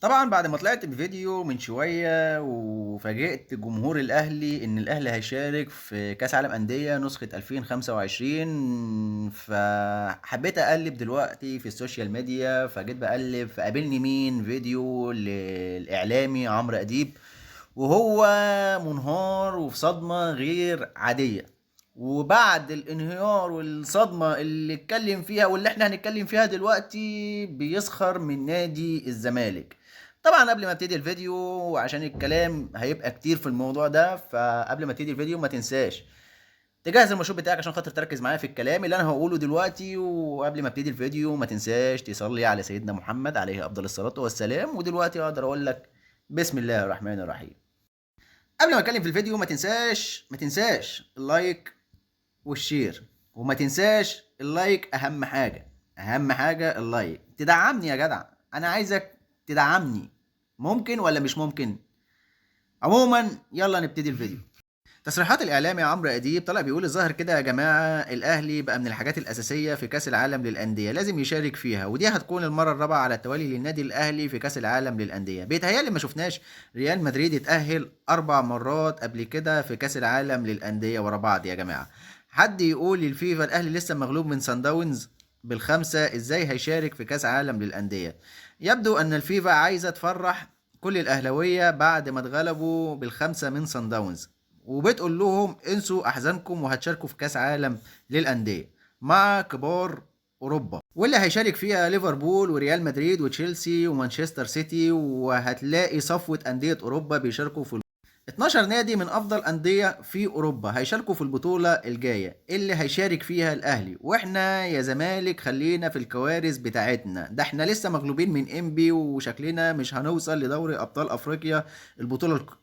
طبعا بعد ما طلعت بفيديو من شوية وفاجئت جمهور الأهلي إن الأهلي هيشارك في كأس عالم أندية نسخة 2025. فحبيت أقلب دلوقتي في السوشيال ميديا، فجيت بقلب فقابلني مين فيديو للإعلامي عمرو أديب، وهو منهار وفي صدمة غير عادية. وبعد الانهيار والصدمة اللي اتكلم فيها واللي احنا هنتكلم فيها دلوقتي بيسخر من نادي الزمالك. طبعا قبل ما ابتدي الفيديو عشان الكلام هيبقى كتير في الموضوع ده، فقبل ما ابتدي الفيديو ما تنساش تجهز المشروب بتاعك عشان خاطر تركز معايا في الكلام اللي انا هقوله دلوقتي. وقبل ما ابتدي الفيديو ما تنساش تصلي على سيدنا محمد عليه افضل الصلاة والسلام. ودلوقتي اقدر اقول لك بسم الله الرحمن الرحيم. قبل ما اتكلم في الفيديو ما تنساش اللايك والشير، وما تنساش اللايك اهم حاجة. اهم حاجة اللايك، تدعمني يا جدع، انا عايزك تدعمني. ممكن ولا مش ممكن؟ عموما يلا نبتدي الفيديو. تصريحات الاعلامي عمرو اديب طلع بيقول الظاهر كده يا جماعه، الاهلي بقى من الحاجات الاساسيه في كاس العالم للانديه، لازم يشارك فيها، ودي هتكون المره الرابعه على التوالي للنادي الاهلي في كاس العالم للانديه. بيتهيألي ما شفناش ريال مدريد اتاهل 4 مرات قبل كده في كاس العالم للانديه ورا بعض يا جماعه. حد يقول للفيفا الاهلي لسه مغلوب من سان داونز بالخمسه، ازاي هيشارك في كاس عالم للانديه؟ يبدو ان الفيفا عايزه تفرح كل الاهلاويه بعد ما اتغلبوا بالخمسه من سان داونز، وبتقول لهم انسوا احزانكم وهتشاركوا في كاس عالم للانديه مع كبار اوروبا، واللي هيشارك فيها ليفربول وريال مدريد وتشيلسي ومانشستر سيتي، وهتلاقي صفوة أندية أوروبا بيشاركوا في 12 نادي من أفضل أندية في أوروبا هيشاركوا في البطولة الجاية اللي هيشارك فيها الأهلي. وإحنا يا زمالك خلينا في الكوارث بتاعتنا، ده إحنا لسه مغلوبين من إنبي وشكلنا مش هنوصل لدوري أبطال أفريقيا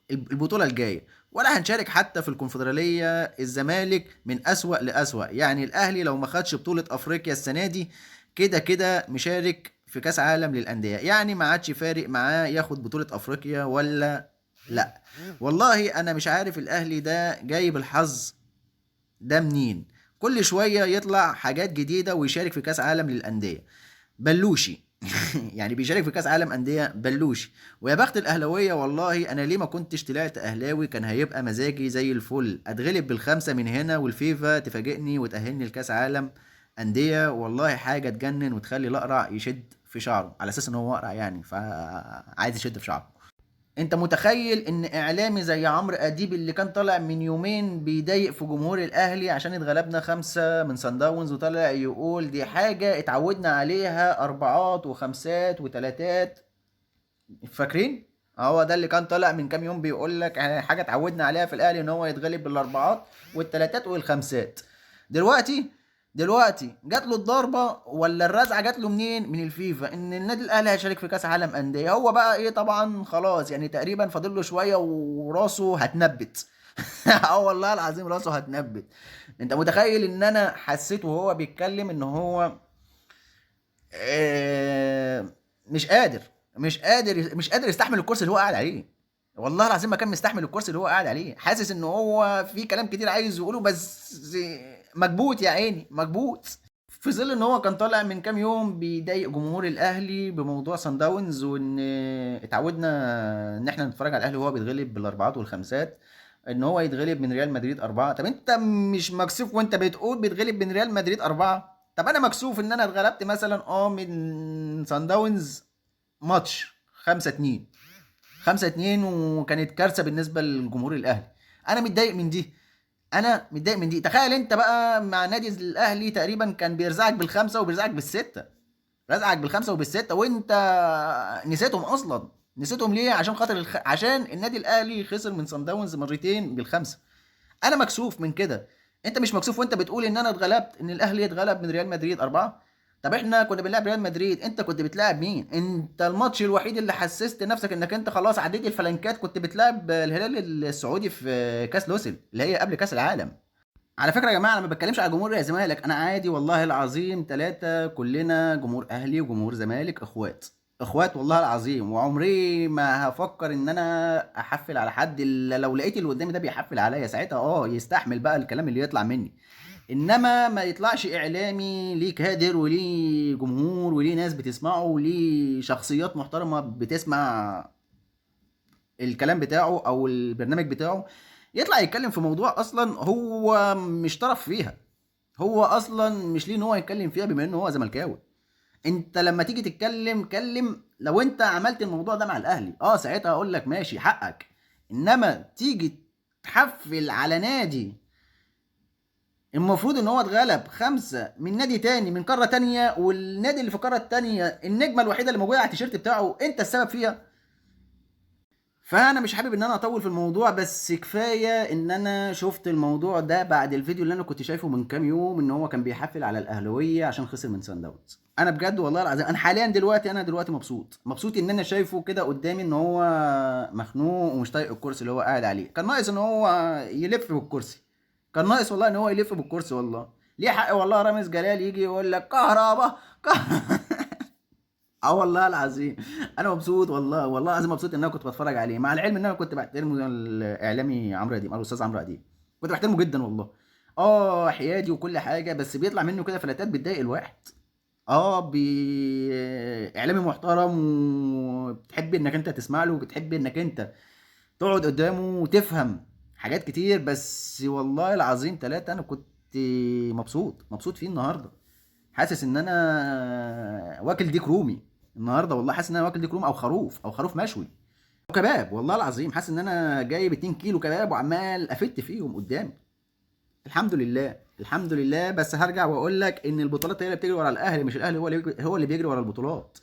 البطولة الجاية، ولا هنشارك حتى في الكونفدرالية. الزمالك من أسوأ لأسوأ، يعني الأهلي لو ما خدش بطولة أفريقيا السنة دي كده كده مشارك في كأس عالم للأندية، يعني ما عادش فارق معاه ياخد بطولة أفريقيا ولا لا. والله انا مش عارف الاهلي ده جايب الحظ ده منين، كل شويه يطلع حاجات جديده ويشارك في كاس عالم للانديه بلوشي. يعني بيشارك في كاس عالم انديه بلوشي. ويا بخت الاهلاويه، والله انا ليه ما كنتش طلعت اهلاوي، كان هيبقى مزاجي زي الفل، اتغلب بالخمسه من هنا والفيفا تفاجئني وتاهلني لكاس عالم انديه. والله حاجه تجنن وتخلي الاقرع يشد في شعره على اساس ان هو اقرع، يعني فعايز يشد في شعره. انت متخيل ان اعلامي زي عمرو اديب اللي كان طالع من يومين بيضايق في جمهور الاهلي عشان اتغلبنا خمسة من سان داونز، وطالع يقول دي حاجة اتعودنا عليها اربعات وخمسات وتلاتات؟ فاكرين؟ هو ده اللي كان طالع من كام يوم بيقول لك حاجة اتعودنا عليها في الاهلي ان هو يتغلب بالاربعات والتلاتات والخمسات. دلوقتي دلوقتي جات له الضربه ولا الرزعه جات له منين؟ من الفيفا، ان النادي الاهلي هيشارك في كاس عالم انديه. هو بقى ايه؟ طبعا خلاص يعني تقريبا فاضل له شويه وراسه هتنبت. اه والله العظيم راسه هتنبت. انت متخيل ان انا حسيت وهو بيتكلم ان هو مش قادر يستحمل الكرسي اللي هو قاعد عليه. والله العظيم ما كان مستحمل الكرسي اللي هو قاعد عليه، حاسس ان هو في كلام كتير عايز يقوله بس مكبوت يا عيني مكبوت. في ظل ان هو كان طالع من كام يوم بيضايق جمهور الاهلي بموضوع سان داونز، وان اتعودنا ان احنا نتفرج على الاهلي وهو بيتغلب بالاربعات والخمسات، ان هو يتغلب من ريال مدريد اربعه. طب انت مش مكسوف وانت بتقول بيتغلب من ريال مدريد اربعه؟ طب انا مكسوف ان انا اتغلبت مثلا من سان داونز ماتش 5-2. 5-2 وكانت كارثه بالنسبه لجمهور الاهلي. انا متضايق من دي، انا متضايق من دي. تخيل انت بقى مع نادي الاهلي تقريبا كان بيرزعك بالخمسه وبيرزعك بالسته، رزعك بالخمسه وبالسته وانت نسيتهم اصلا. نسيتهم ليه؟ عشان خاطر عشان النادي الاهلي خسر من صن داونز مرتين بالخمسه. انا مكسوف من كده. انت مش مكسوف وانت بتقول ان انا اتغلبت، ان الاهلي اتغلب من ريال مدريد اربعه؟ طب احنا كنا بنلعب ريال مدريد، انت كنت بتلعب مين؟ انت الماتش الوحيد اللي حسست نفسك انك انت خلاص عديت الفلنكات كنت بتلعب الهلال السعودي في كاس لوسل اللي هي قبل كاس العالم. على فكره يا جماعه انا ما بتكلمش على جمهور الزمالك، انا عادي والله العظيم ثلاثه، كلنا جمهور اهلي وجمهور زمالك اخوات. اخوات والله العظيم، وعمري ما هفكر ان انا احفل على حد الا لو لقيت اللي قدامي ده بيحفل عليا، ساعتها يستحمل بقى الكلام اللي يطلع مني. انما ما يطلعش اعلامي ليه كادر وليه جمهور وليه ناس بتسمعه وليه شخصيات محترمه بتسمع الكلام بتاعه او البرنامج بتاعه، يطلع يتكلم في موضوع اصلا هو مش طرف فيها، هو اصلا مش ليه ان هو يتكلم فيها بما انه هو زملكاوي. انت لما تيجي تتكلم كلم لو انت عملت الموضوع ده مع الاهلي، ساعتها اقول لك ماشي حقك. انما تيجي تحفل على نادي المفروض ان هو اتغلب 5 من نادي تاني من قاره تانيه، والنادي اللي في القاره التانيه النجمه الوحيده اللي موجوده على التيشيرت بتاعه انت السبب فيها. فانا مش حابب ان انا اطول في الموضوع، بس كفايه ان انا شفت الموضوع ده بعد الفيديو اللي انا كنت شايفه من كام يوم، ان هو كان بيحفل على الاهلاويه عشان خسر من سان داونز. انا بجد والله العظيم انا حاليا دلوقتي مبسوط ان انا شايفه كده قدامي ان هو مخنوق ومش طايق الكرسي اللي هو قاعد عليه. كان ناقص ان هو يلف بالكرسي، كان ناقص والله ان هو يلف بالكرسي. والله ليه حق والله رامز جلال يجي يقول لك كهربا اه والله العظيم انا مبسوط، والله العظيم مبسوط ان انا كنت بتفرج عليه، مع العلم ان انا كنت بحترم الاعلامي عمرو اديب او الاستاذ عمرو اديب، كنت بحترمه جدا والله. حيادي وكل حاجه، بس بيطلع منه كده فلاتات بتضايق الواحد. اعلامي محترم وبتحب انك انت تسمع له وبتحب انك انت تقعد قدامه وتفهم حاجات كتير. بس والله العظيم 3 انا كنت مبسوط فيه النهارده، حاسس ان انا واكل ديك رومي النهارده. والله حاسس ان انا واكل ديك رومي او خروف مشوي او كباب. والله العظيم حاسس ان انا جايب 2 كيلو كباب وعمال افت فيهم قدامي. الحمد لله الحمد لله. بس هرجع واقول لك ان البطولات هي اللي بتجري ورا الاهلي، مش الاهلي هو اللي بيجري ورا البطولات.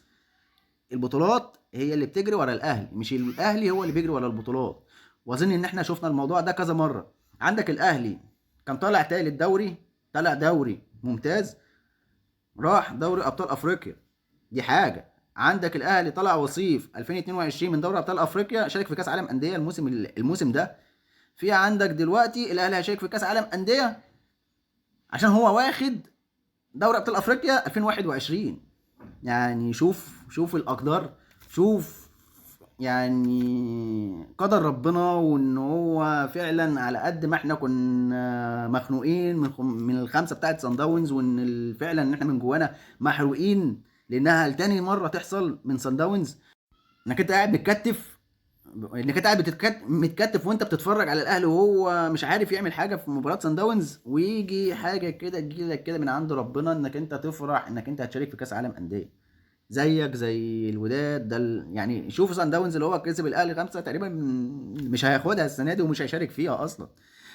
البطولات هي اللي بتجري ورا الاهلي، مش الاهلي هو اللي بيجري ورا البطولات. واظن ان احنا شفنا الموضوع ده كذا مره. عندك الاهلي كان طالع تالت دوري، طلع دوري ممتاز، راح دوري ابطال افريقيا. دي حاجه. عندك الاهلي طلع وصيف 2022 من دوري ابطال افريقيا، شارك في كاس عالم انديه الموسم ده. في عندك دلوقتي الاهلي هيشارك في كاس عالم انديه عشان هو واخد دوري ابطال افريقيا 2021. يعني شوف الاقدار، شوف يعني قدر ربنا. وان هو فعلا على قد ما احنا كنا مخنوقين من الخمسه بتاعت سان داونز، وان فعلا ان احنا من جوانا محروقين لانها لتاني مره تحصل من سان داونز، انك انت قاعد متكتف، انك انت قاعد متكتف وانت بتتفرج على الاهلي وهو مش عارف يعمل حاجه في مباراه سان داونز، ويجي حاجه كده تجيلك كده من عند ربنا انك انت تفرح انك انت هتشارك في كاس عالم انديه زيك زي الوداد ده. يعني شوف سان داونز اللي هو كسب الاهلي 5 تقريبا، مش هياخدها السنه دي ومش هيشارك فيها اصلا،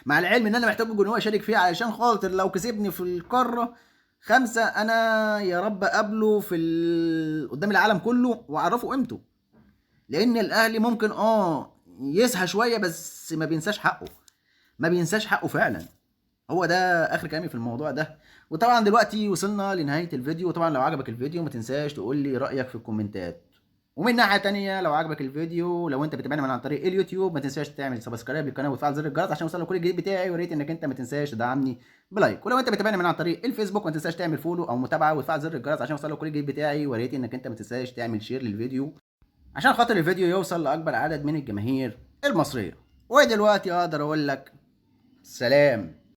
مع العلم ان انا محتاج ان هو يشارك فيها علشان خاطر لو كسبني في القاره 5 انا يا رب اقابله قدام العالم كله واعرفه قيمته. لان الاهلي ممكن يسهى شويه بس ما بينساش حقه فعلا. هو ده اخر كلامي في الموضوع ده. وطبعا دلوقتي وصلنا لنهايه الفيديو، وطبعا لو عجبك الفيديو ما تنساش تقول لي رايك في الكومنتات. ومن ناحيه تانية لو عجبك الفيديو، لو انت بتتابعني من عن طريق اليوتيوب، ما تنساش تعمل سبسكرايب للقناه وتفعل زر الجرس عشان يوصلك كل الجديد بتاعي. وريت انك انت ما تنساش تدعمني بلايك. ولو انت بتتابعني من عن طريق الفيسبوك ما تنساش تعمل فولو او متابعه وتفعل زر الجرس عشان يوصلك كل الجديد بتاعي. وريت انك انت ما تنساش تعمل شير للفيديو عشان خاطر الفيديو يوصل لاكبر عدد من الجماهير المصريه. ودلوقتي اقدر اقول لك سلام.